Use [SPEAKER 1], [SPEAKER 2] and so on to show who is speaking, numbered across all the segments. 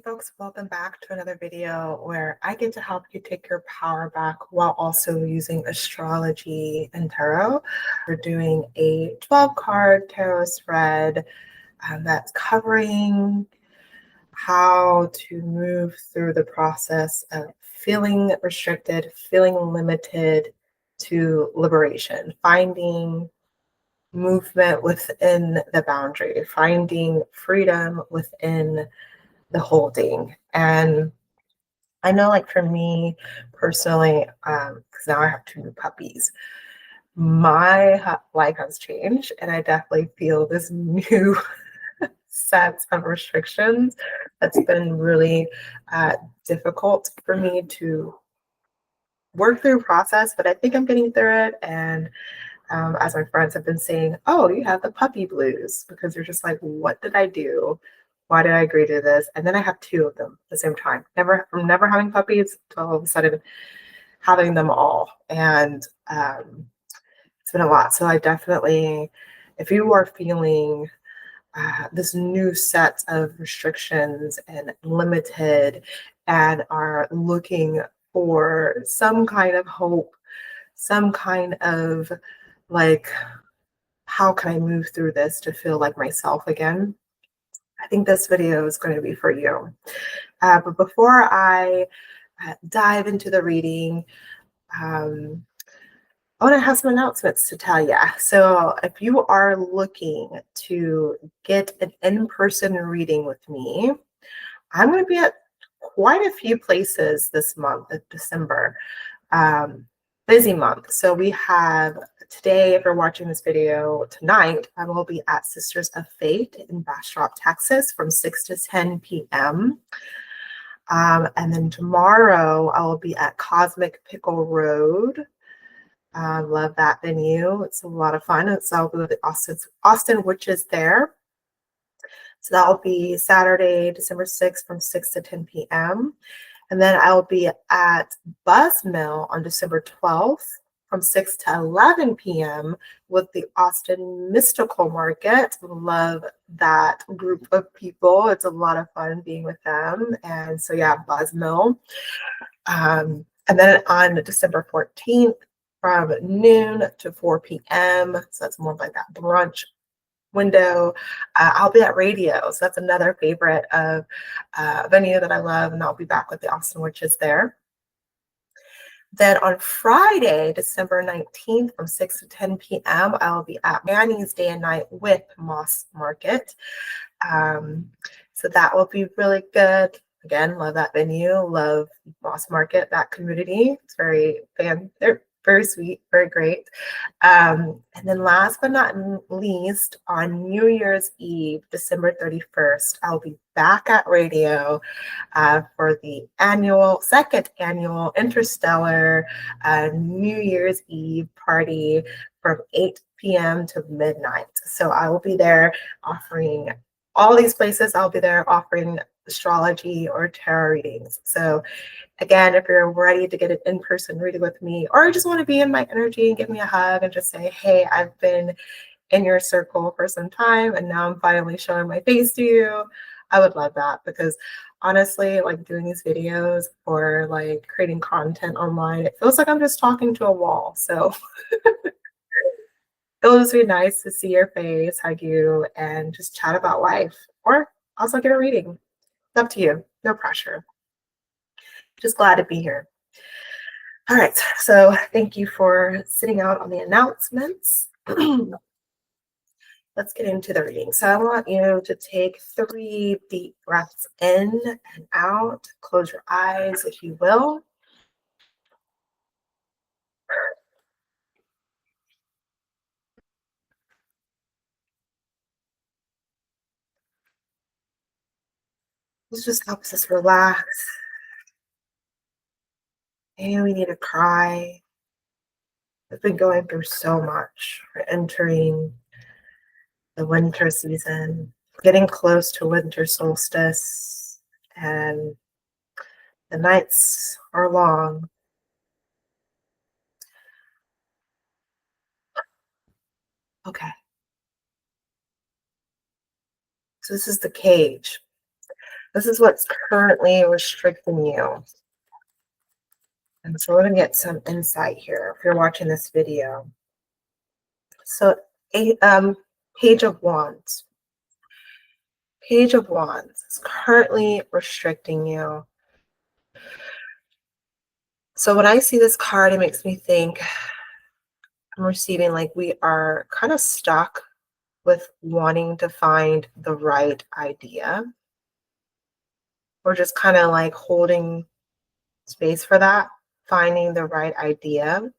[SPEAKER 1] folks, welcome back to another video where I get to help you take your power back while also using astrology and tarot. We're doing a 12-card tarot spread that's covering how to move through the process of feeling restricted, feeling limited to liberation, finding movement within the boundary, finding freedom within the holding. And I know, like, for me personally, because now I have two new puppies, my life has changed, and I definitely feel this new set of restrictions that's been really difficult for me to work through process, but I think I'm getting through it. And as my friends have been saying, oh, you have the puppy blues, because you're just like, what did I do? Why did I agree to this? And then I have two of them at the same time. From never having puppies to all of a sudden having them all. And it's been a lot. So I definitely, if you are feeling this new set of restrictions and limited and are looking for some kind of hope, some kind of like, how can I move through this to feel like myself again? I think this video is going to be for you. But before I dive into the reading, I want to have some announcements to tell you. So if you are looking to get an in-person reading with me, I'm going to be at quite a few places this month of December. Busy month. So we have today, if you're watching this video tonight, I will be at Sisters of Fate in Bastrop, Texas from 6 to 10 p.m. And then tomorrow I will be at Cosmic Pickle Road. Love that venue. It's a lot of fun. I'll be with the Austin Witches there. So that will be Saturday, December 6th from 6 to 10 p.m. And then I'll be at Buzzmill on December 12th from 6 to 11 p.m. with the Austin Mystical Market. Love that group of people. It's a lot of fun being with them. And so, yeah, Buzzmill. And then on December 14th from noon to 4 p.m. So that's more like that brunch window. I'll be at Radio. So that's another favorite of venue that I love, and I'll be back with the Austin Witches there. Then on Friday, December 19th from 6 to 10 p.m., I'll be at Annie's Day and Night with Moss Market. So that will be really good. Again, love that venue, love Moss Market, that community. It's they're very sweet, very great. And then last but not least, on New Year's Eve, December 31st, I'll be back at Radio for the second annual Interstellar New Year's Eve party from 8 p.m. to midnight. So I will be there offering all these places. I'll be there offering astrology or tarot readings. So again, if you're ready to get an in-person reading with me, or you just want to be in my energy and give me a hug and just say, hey, I've been in your circle for some time and now I'm finally showing my face to you, I would love that. Because honestly, like, doing these videos or like creating content online, it feels like I'm just talking to a wall. So it'll just be nice to see your face, hug you, and just chat about life, or also get a reading. It's up to you. No pressure. Just glad to be here. All right, so thank you for sitting out on the announcements. Let's get into the reading. So I want you to take 3 deep breaths in and out. Close your eyes if you will. This just helps us relax. Maybe we need to cry. We've been going through so much. We're entering the winter season, getting close to winter solstice, and the nights are long. Okay. So this is the cage. This is what's currently restricting you. And so we're going to get some insight here if you're watching this video. So, Page of Wands. Page of Wands is currently restricting you. So when I see this card, it makes me think I'm receiving like we are kind of stuck with wanting to find the right idea. We're just kind of like holding space for that, finding the right idea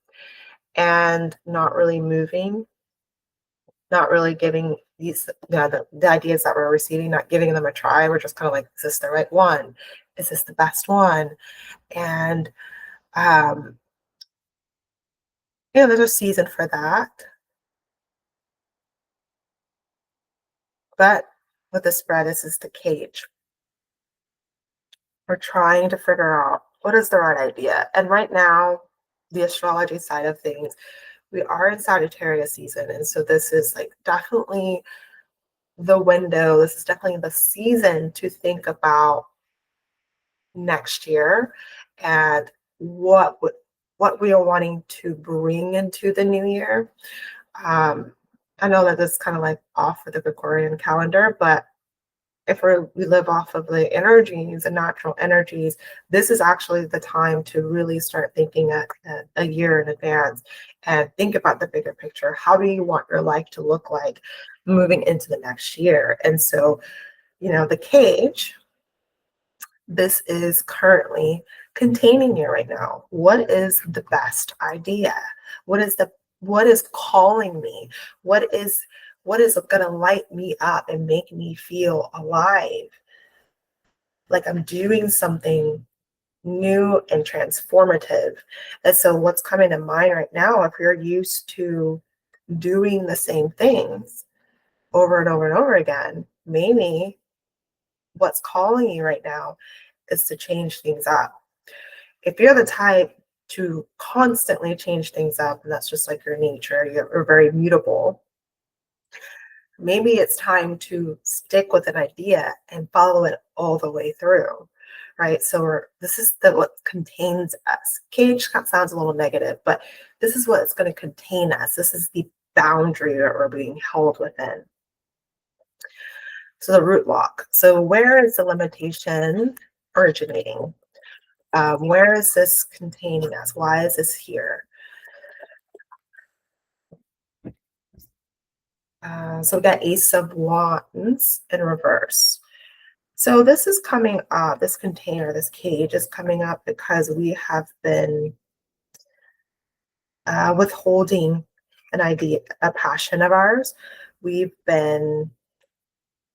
[SPEAKER 1] and not really moving, not really giving these, the ideas that we're receiving, not giving them a try. We're just kind of like, is this the right one? Is this the best one? And, there's a season for that. But with the spread, this is the cage. We're trying to figure out what is the right idea. And right now, the astrology side of things, we are in Sagittarius season. And so this is like definitely the window. This is definitely the season to think about next year and what we are wanting to bring into the new year. I know that this is kind of like off of the Gregorian calendar, but if we live off of the energies and natural energies, this is actually the time to really start thinking a year in advance and think about the bigger picture. How do you want your life to look like moving into the next year? And so, the cage, this is currently containing you right now. What is the best idea? What is calling me? What is going to light me up and make me feel alive? Like I'm doing something new and transformative. And so what's coming to mind right now, if you're used to doing the same things over and over and over again, maybe what's calling you right now is to change things up. If you're the type to constantly change things up, and that's just like your nature, you're very mutable, maybe it's time to stick with an idea and follow it all the way through, right? So this is what contains us. Cage sounds a little negative, but this is what's going to contain us. This is the boundary that we're being held within. So the root lock. So where is the limitation originating? Where is this containing us? Why is this here? So we got Ace of Wands in reverse. So this is coming up, this container, this cage is coming up because we have been withholding an idea, a passion of ours. We've been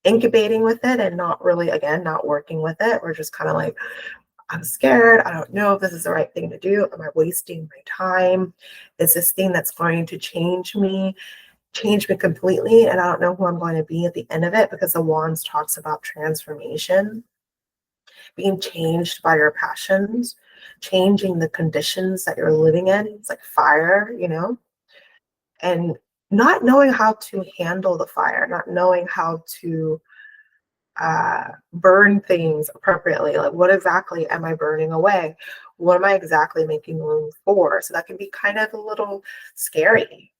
[SPEAKER 1] incubating with it and not really, again, not working with it. We're just kind of like, I'm scared. I don't know if this is the right thing to do. Am I wasting my time? Is this thing that's going to change me completely? And I don't know who I'm going to be at the end of it, because the Wands talks about transformation, being changed by your passions, changing the conditions that you're living in. It's like fire, and not knowing how to handle the fire, not knowing how to burn things appropriately. Like, what exactly am I burning away? What am I exactly making room for? So that can be kind of a little scary,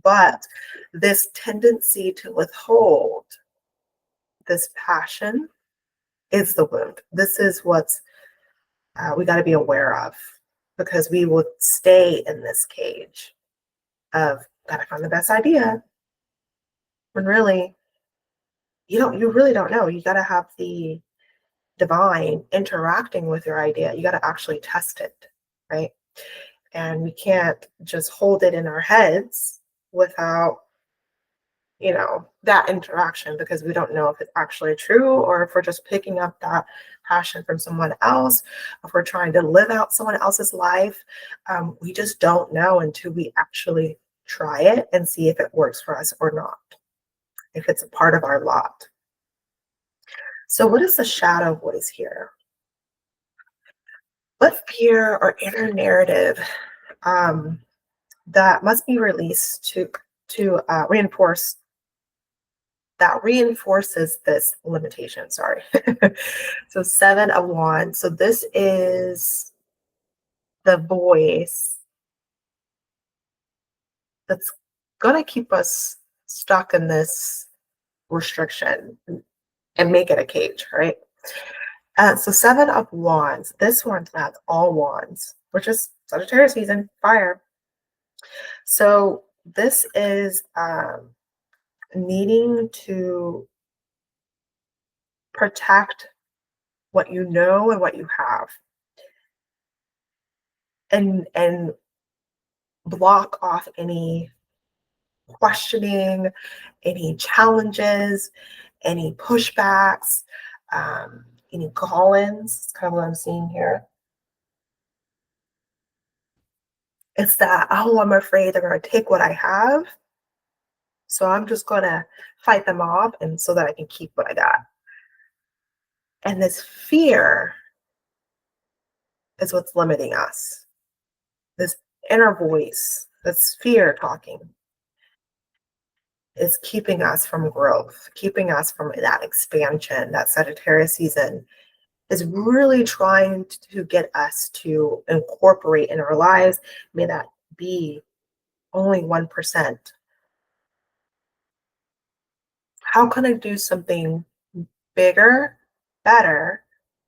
[SPEAKER 1] but this tendency to withhold this passion is the wound. This is what's we got to be aware of, because we will stay in this cage of gotta find the best idea when really you really don't know. You got to have the divine interacting with your idea. You got to actually test it, right? And we can't just hold it in our heads without, that interaction, because we don't know if it's actually true, or if we're just picking up that passion from someone else, if we're trying to live out someone else's life. We just don't know until we actually try it and see if it works for us or not, if it's a part of our lot. So what is the shadow voice here? What fear or inner narrative that must be released to reinforce that reinforces this limitation. Sorry. So 7 of Wands. So this is the voice that's going to keep us stuck in this restriction and make it a cage, right? So 7 of Wands. This one has all wands, which is Sagittarius season, fire. So this is needing to protect what you know and what you have, and block off any questioning, any challenges, any pushbacks, any call-ins. It's kind of what I'm seeing here. It's that, oh, I'm afraid they're going to take what I have, so I'm just going to fight them off and so that I can keep what I got. And this fear is what's limiting us. This inner voice, this fear talking, is keeping us from growth, keeping us from that expansion. That Sagittarius season is really trying to get us to incorporate in our lives. May that be only 1%. How can I do something bigger, better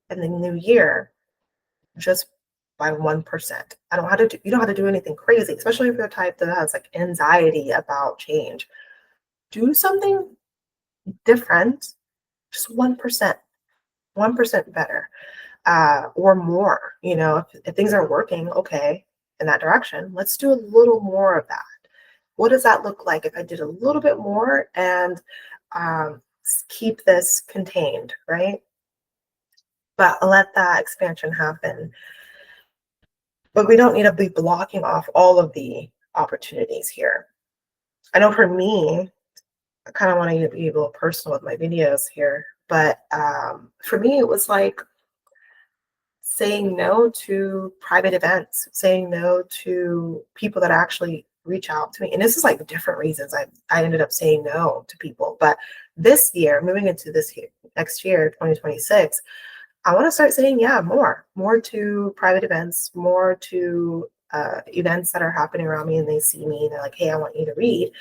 [SPEAKER 1] in the new year just by 1%? I don't have to do, you don't have to do anything crazy, especially if you're the type that has like anxiety about change. Do something different, just 1%, 1% better, or more. If things are working okay in that direction, let's do a little more of that. What does that look like if I did a little bit more and keep this contained, right? But let that expansion happen. But we don't need to be blocking off all of the opportunities here. I know for me, I kind of want to be a little personal with my videos here, but for me, it was like saying no to private events, saying no to people that actually reach out to me. And this is like different reasons I ended up saying no to people. But this year, moving into this year, next year, 2026, I want to start saying, yeah, more to private events, more to events that are happening around me, and they see me and they're like, hey, I want you to read.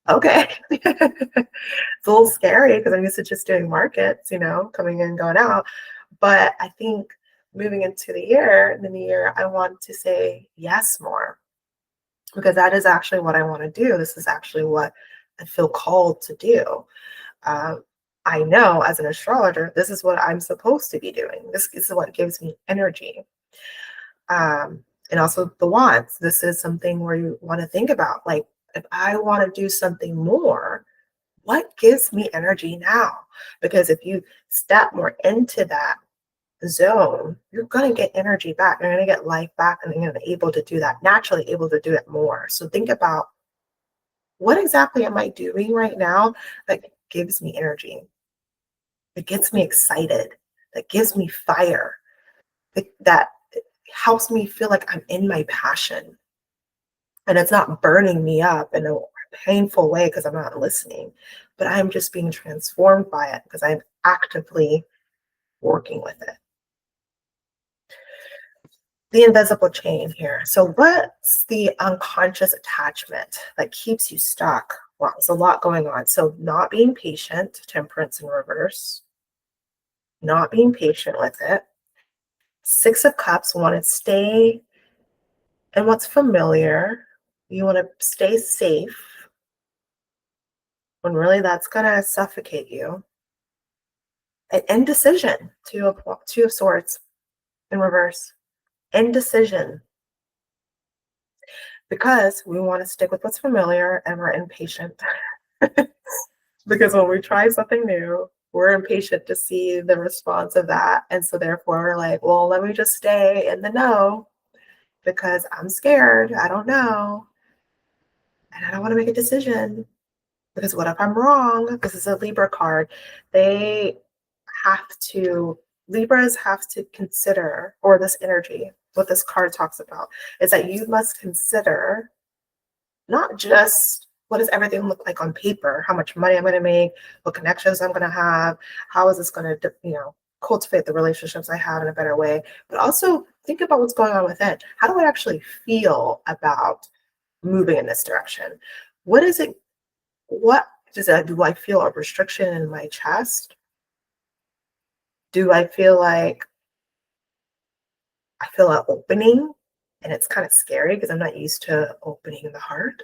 [SPEAKER 1] Okay. It's a little scary because I'm used to just doing markets, coming in, going out. But I think moving into the new year, I want to say yes more, because that is actually what I want to do. This is actually what I feel called to do. I know as an astrologer, this is what I'm supposed to be doing. This is what gives me energy. And also the wands. This is something where you want to think about, like, if I want to do something more, what gives me energy now? Because if you step more into that zone, you're going to get energy back. You're going to get life back, and you're going to be able to do that, naturally able to do it more. So think about, what exactly am I doing right now that gives me energy, that gets me excited, that gives me fire, that helps me feel like I'm in my passion. And it's not burning me up in a painful way because I'm not listening, but I'm just being transformed by it because I'm actively working with it. The invisible chain here. So what's the unconscious attachment that keeps you stuck? Well, there's a lot going on. So not being patient, Temperance in reverse, not being patient with it. 6 of Cups, want to stay in what's familiar. You want to stay safe when really that's going to suffocate you. An indecision, Two of Swords in reverse. Indecision. Because we want to stick with what's familiar and we're impatient. Because when we try something new, we're impatient to see the response of that. And so therefore we're like, well, let me just stay in the know because I'm scared. I don't know. And I don't want to make a decision because what if I'm wrong? This is a Libra card. Libras have to consider, or this energy, what this card talks about is that you must consider not just what does everything look like on paper? How much money I'm going to make, what connections I'm going to have, how is this going to, cultivate the relationships I have in a better way? But also think about what's going on within. How do I actually feel about moving in this direction? What is it? What does that, do I feel a restriction in my chest? Do I feel like I feel an opening and it's kind of scary because I'm not used to opening the heart?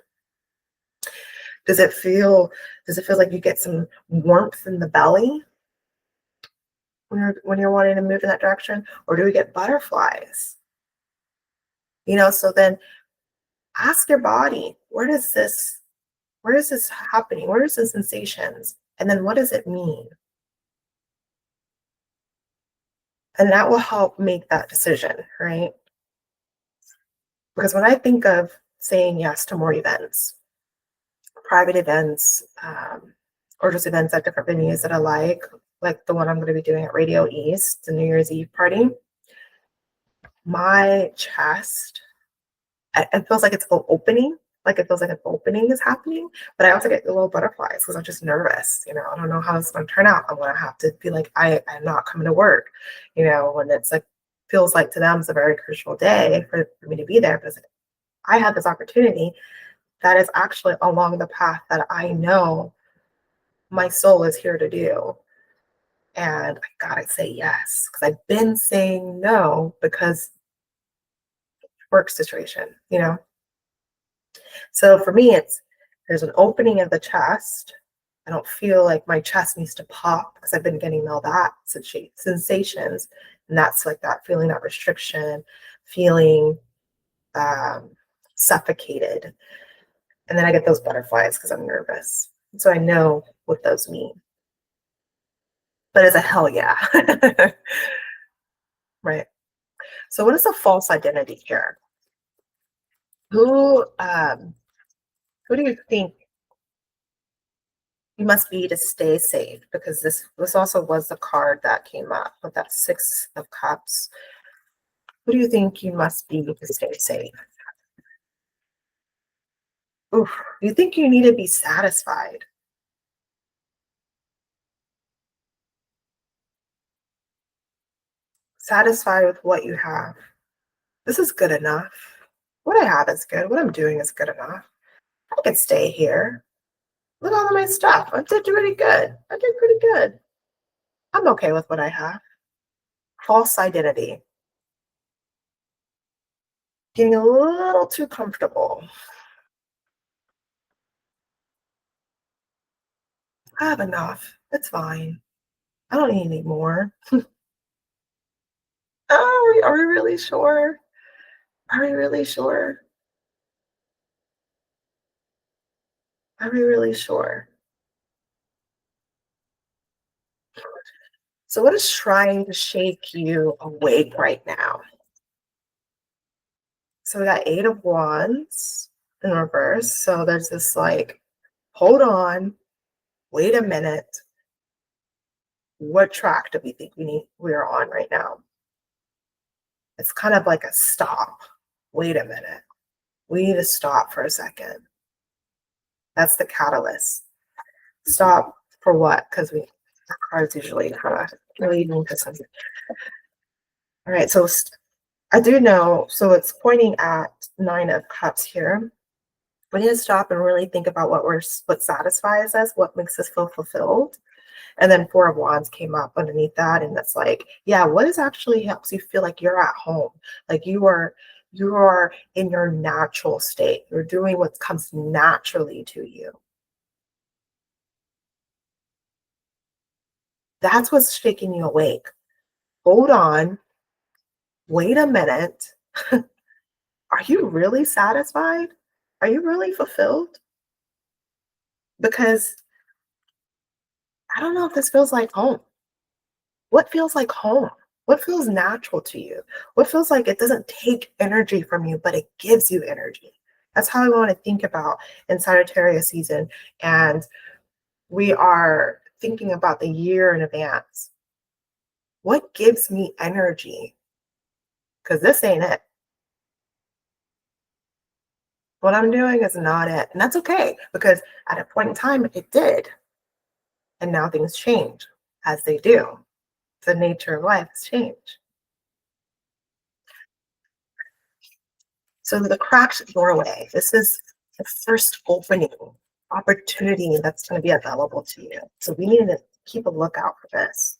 [SPEAKER 1] Does it feel does it feel like you get some warmth in the belly when you're wanting to move in that direction? Or do we get butterflies? So then ask your body, where is this happening? Where is the sensations? And then what does it mean? And that will help make that decision, right? Because when I think of saying yes to more events, private events, or just events at different venues that I like the one I'm going to be doing at Radio East, the New Year's Eve party, my chest, it feels like it's opening, like it feels like an opening is happening, but I also get the little butterflies because I'm just nervous. I don't know how it's going to turn out. I'm going to have to be like, I'm not coming to work, when it's like, feels like to them it's a very crucial day for me to be there. But it's like, I have this opportunity that is actually along the path that I know my soul is here to do. And I gotta say yes, because I've been saying no because work situation. So for me, there's an opening of the chest. I don't feel like my chest needs to pop because I've been getting all that sensations. And that's like that feeling, that restriction, feeling suffocated. And then I get those butterflies because I'm nervous. So I know what those mean. But it's a hell yeah. Right. So what is a false identity here? Who do you think you must be to stay safe? Because this also was the card that came up with that Six of Cups. Who do you think you must be to stay safe? Oof, you think you need to be satisfied. Satisfied with what you have. This is good enough. What I have is good. What I'm doing is good enough. I can stay here. Look at all of my stuff. I did pretty good. I did pretty good. I'm okay with what I have. False identity. Getting a little too comfortable. I have enough. It's fine. I don't need any more. Oh, are we really sure? Are we really sure? Are we really sure? So what is trying to shake you awake right now? So we got Eight of Wands in reverse. So there's this like, hold on, wait a minute. What track do we think we're on right now? It's kind of like a stop. Wait a minute. We need to stop for a second. That's the catalyst. Stop for what? Because our cards usually kind of lead into something. All right, so I do know, so it's pointing at Nine of Cups here. We need to stop and really think about what satisfies us, what makes us feel fulfilled. And then Four of Wands came up underneath that, and that's like, yeah, what is actually helps you feel like you're at home, like you are in your natural state. You're doing what comes naturally to you. That's what's shaking you awake. Hold on. Wait a minute. Are you really satisfied? Are you really fulfilled? Because I don't know if this feels like home. What feels like home? What feels natural to you? What feels like it doesn't take energy from you, but it gives you energy? That's how I want to think about in Sagittarius season. And we are thinking about the year in advance. What gives me energy? Because this ain't it. What I'm doing is not it. And that's okay because at a point in time it did. And now things change as they do. The nature of life has changed. So the cracked doorway, this is the first opening opportunity that's going to be available to you. So we need to keep a lookout for this.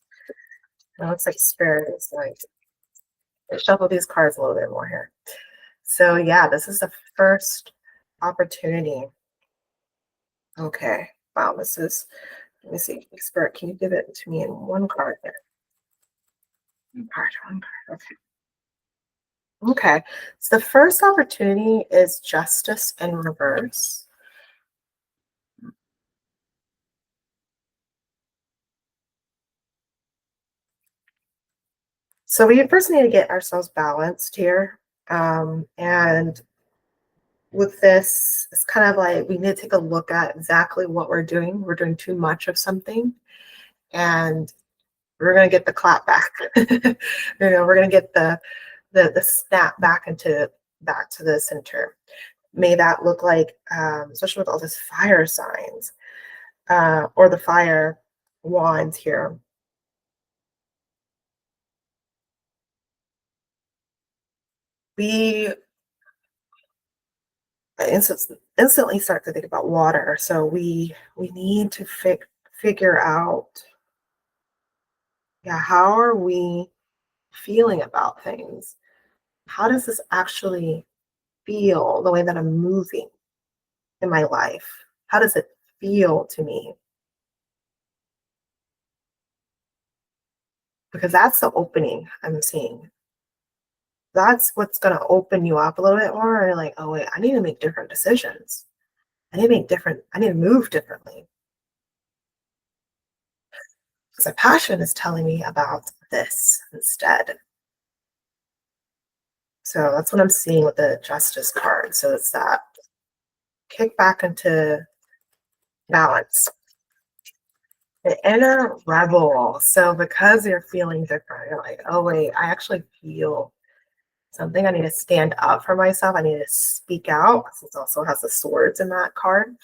[SPEAKER 1] It looks like spirit is like, shuffle these cards a little bit more here. So yeah, this is the first opportunity. Okay. Wow, this is, let me see, Spirit, can you give it to me in one card there? One card, okay. Okay, so the first opportunity is justice in reverse. So we first need to get ourselves balanced here. And with this, it's kind of like we need to take a look at exactly what we're doing. We're doing too much of something, and we're going to get the clap back. We're going to get the snap back to the center. May that look like, especially with all this fire signs or the fire wands here. We instantly start to think about water. So we need to figure out, yeah, how are we feeling about things? How does this actually feel the way that I'm moving in my life? How does it feel to me? Because that's the opening I'm seeing. That's what's going to open you up a little bit more. And you're like, oh, wait, I need to make different decisions. I need to move differently. Because my passion is telling me about this instead. So that's what I'm seeing with the justice card. So it's that kick back into balance. The inner rebel. So because you're feeling different, you're like, oh wait, I actually feel something. I need to stand up for myself. I need to speak out because it also has the swords in that card.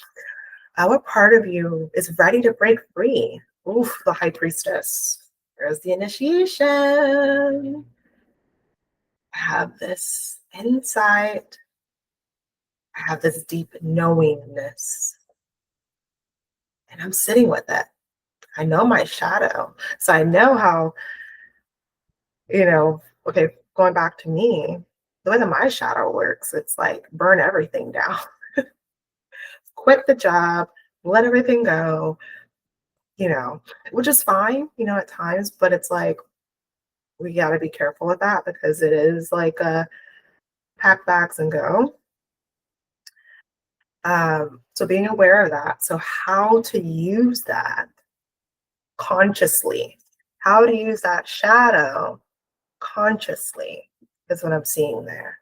[SPEAKER 1] What part of you is ready to break free? Oof, the high priestess. There's the initiation. I have this insight. I have this deep knowingness. And I'm sitting with it. I know my shadow. So I know how, okay, going back to me, the way that my shadow works, it's like burn everything down, quit the job, let everything go, which is fine, at times, but it's like we got to be careful with that because it is like a pack bags and go. So being aware of that. So how to use that consciously, how to use that shadow consciously is what I'm seeing there.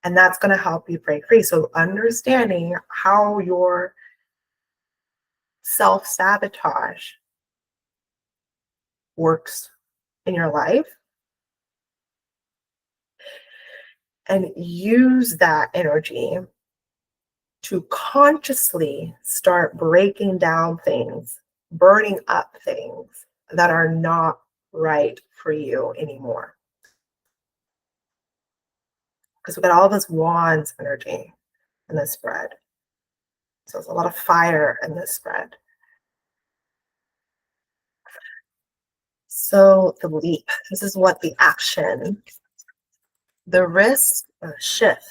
[SPEAKER 1] And that's going to help you break free. So understanding how your self-sabotage works in your life and use that energy to consciously start breaking down things, burning up things that are not right for you anymore. Because we got all this wands energy in this spread. So there's a lot of fire in this spread. So the leap, this is what the action, the risk shift,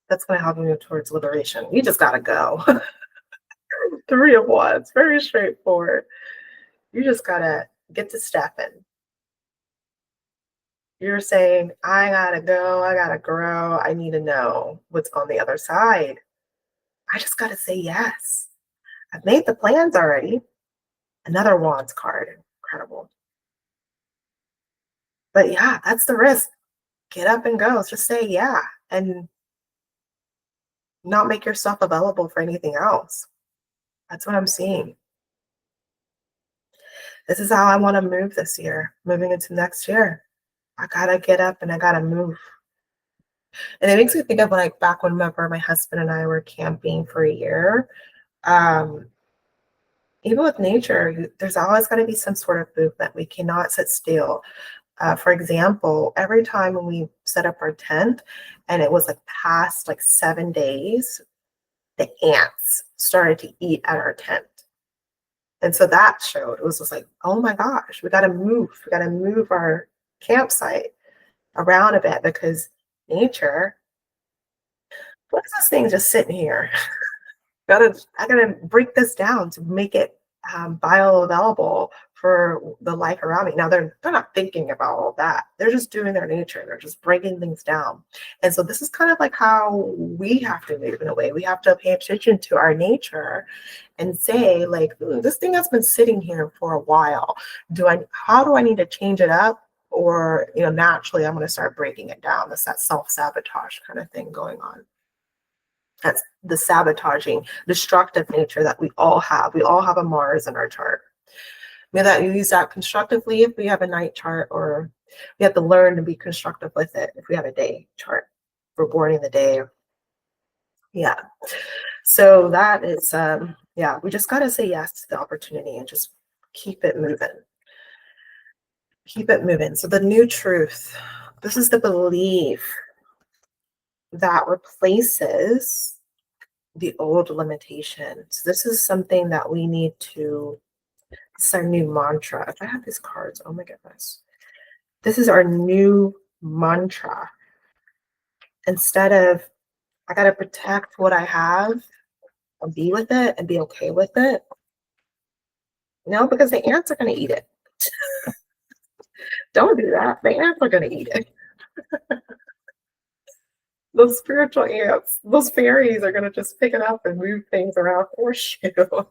[SPEAKER 1] that's going to help you move towards liberation. You just got to go. Three of Wands, very straightforward. You just got to get to stepping. You're saying, I got to go, I got to grow, I need to know what's on the other side. I just got to say yes. I've made the plans already. Another Wands card, incredible. But yeah, that's the risk. Get up and go. Just say yeah and not make yourself available for anything else. That's what I'm seeing. This is how I want to move this year, moving into next year. I gotta get up and I gotta move. And it makes me think of like back whenever my husband and I were camping for a year. Um, Even with nature, there's always going to be some sort of movement. We cannot sit still. For example, every time when we set up our tent and it was like past like 7 days, the ants started to eat at our tent. And so that showed, it was just like, oh my gosh, we got to move. We got to move our campsite around a bit because nature, what is this thing just sitting here? I gotta break this down to make it bioavailable for the life around me. Now they're not thinking about all that. They're just doing their nature. They're just breaking things down. And so this is kind of like how we have to move in a way. We have to pay attention to our nature and say, like, this thing has been sitting here for a while. How do I need to change it up? Or, naturally I'm going to start breaking it down. That's that self-sabotage kind of thing going on. That's the sabotaging, destructive nature that we all have. We all have a Mars in our chart. We have to use that constructively if we have a night chart, or we have to learn to be constructive with it if we have a day chart. We're born in the day. Yeah. So that is, yeah, we just got to say yes to the opportunity and just keep it moving. Keep it moving. So the new truth, this is the belief that replaces the old limitation. So this is something that we need to, this is our new mantra. If I have these cards, oh my goodness. This is our new mantra. Instead of, I got to protect what I have and be with it and be okay with it. No, because the ants are going to eat it. Don't do that. The ants are going to eat it. Those spiritual ants, those fairies are going to just pick it up and move things around for you.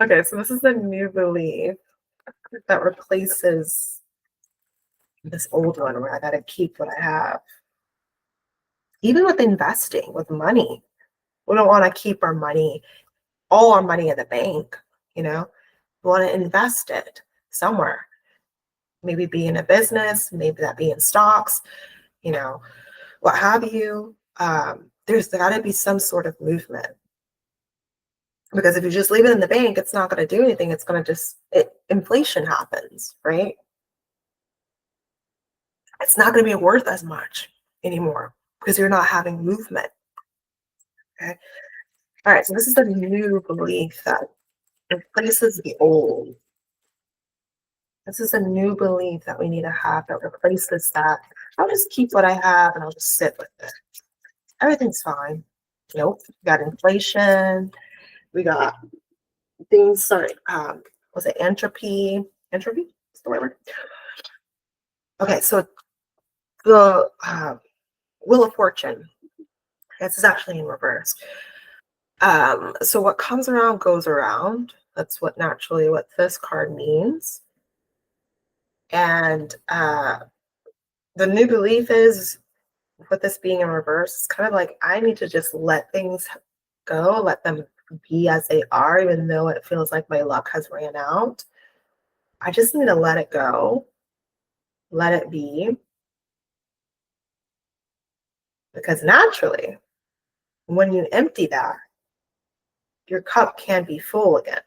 [SPEAKER 1] Okay, so this is the new belief that replaces this old one where I got to keep what I have. Even with investing, with money, we don't want to keep our money, all our money in the bank, We want to invest it somewhere. Maybe be in a business, maybe that be in stocks, what have you. There's got to be some sort of movement. Because if you just leave it in the bank, it's not going to do anything. It's going to inflation happens, right? It's not going to be worth as much anymore because you're not having movement. Okay. All right. So this is the new belief that replaces the old. This is a new belief that we need to have that replaces that. I'll just keep what I have and I'll just sit with it. Everything's fine. Nope. We got inflation. We got things like, was it entropy? Entropy? Is the right word? Okay. So the Wheel of Fortune. This is actually in reverse. So what comes around goes around. That's what this card means. And the new belief is, with this being in reverse, it's kind of like I need to just let things go, let them be as they are, even though it feels like my luck has ran out. I just need to let it go, let it be. Because naturally, when you empty that, your cup can be full again.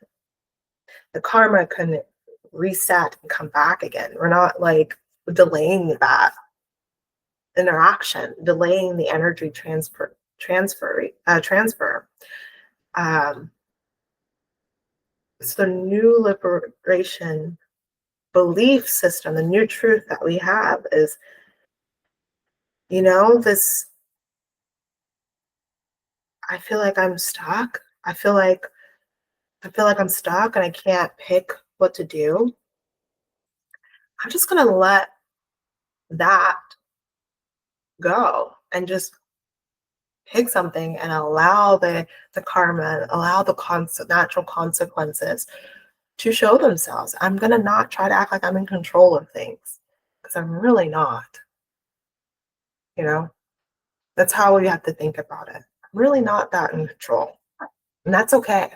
[SPEAKER 1] The karma can reset and come back again. We're not like delaying that interaction, delaying the energy transfer. It's the new liberation belief system, the new truth that we have is, this, I feel like I'm stuck. I feel like I'm stuck and I can't pick what to do. I'm just going to let that go and just pick something and allow the karma, allow the natural consequences to show themselves. I'm going to not try to act like I'm in control of things because I'm really not. That's how we have to think about it. I'm really not that in control. And that's okay.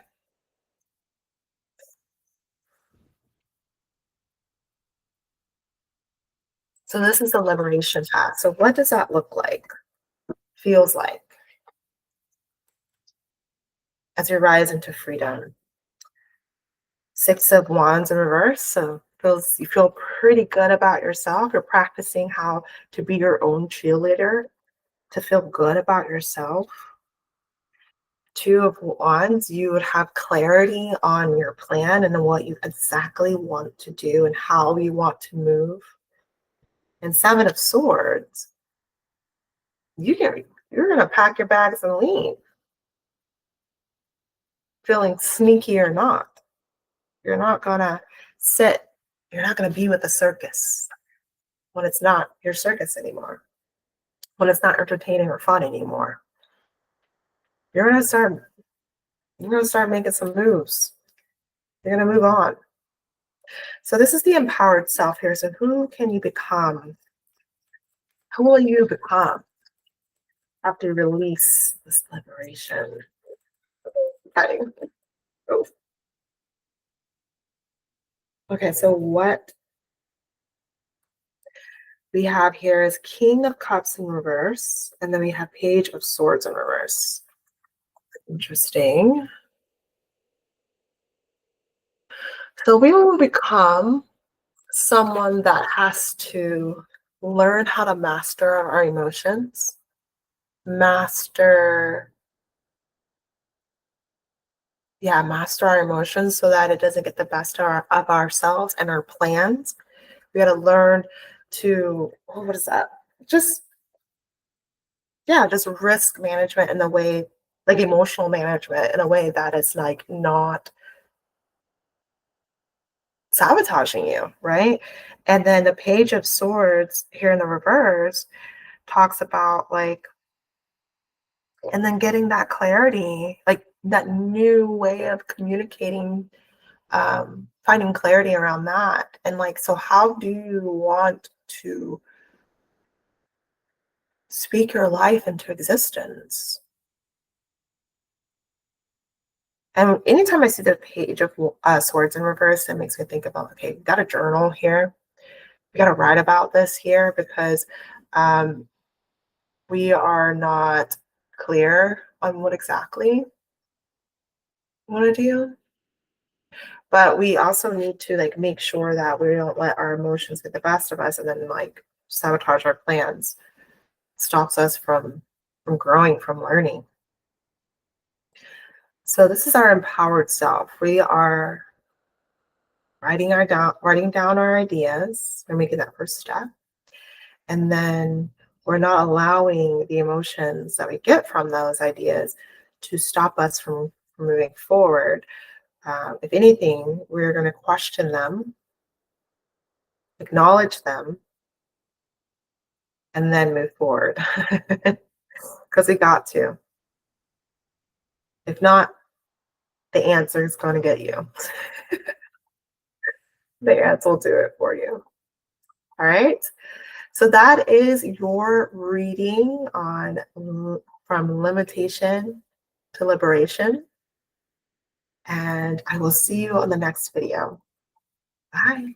[SPEAKER 1] So this is the liberation path. So what does that look like? Feels like as you rise into freedom. Six of Wands in reverse. So you feel pretty good about yourself. You're practicing how to be your own cheerleader, to feel good about yourself. Two of Wands, you would have clarity on your plan and what you exactly want to do and how you want to move. And Seven of Swords, you're gonna pack your bags and leave, feeling sneaky or not. You're not gonna sit. You're not gonna be with the circus when it's not your circus anymore, when it's not entertaining or fun anymore. You're gonna start making some moves. You're gonna move on. So this is the empowered self here. So who can you become? Who will you become after you release this liberation? Oh. Okay, so what we have here is King of Cups in reverse, and then we have Page of Swords in reverse. Interesting. So we will become someone that has to learn how to master our emotions, master our emotions so that it doesn't get the best of ourselves and our plans. We got to learn to, what is that? Just risk management in a way, like emotional management in a way that is like not sabotaging you, right? And then the Page of Swords here in the reverse talks about like, and then getting that clarity, like that new way of communicating, finding clarity around that. And like, so how do you want to speak your life into existence? And anytime I see the Page of Swords in reverse, it makes me think about, okay, we got a journal here. We got to write about this here because we are not clear on what exactly we want to do. But we also need to like make sure that we don't let our emotions get the best of us and then like sabotage our plans. Stops us from growing, from learning. So this is our empowered self. We are writing down our ideas. We're making that first step. And then we're not allowing the emotions that we get from those ideas to stop us from moving forward. If anything, we're going to question them, acknowledge them, and then move forward because we got to. If not, the answer is going to get you. The answer will do it for you. All right. So that is your reading on from limitation to liberation. And I will see you on the next video. Bye.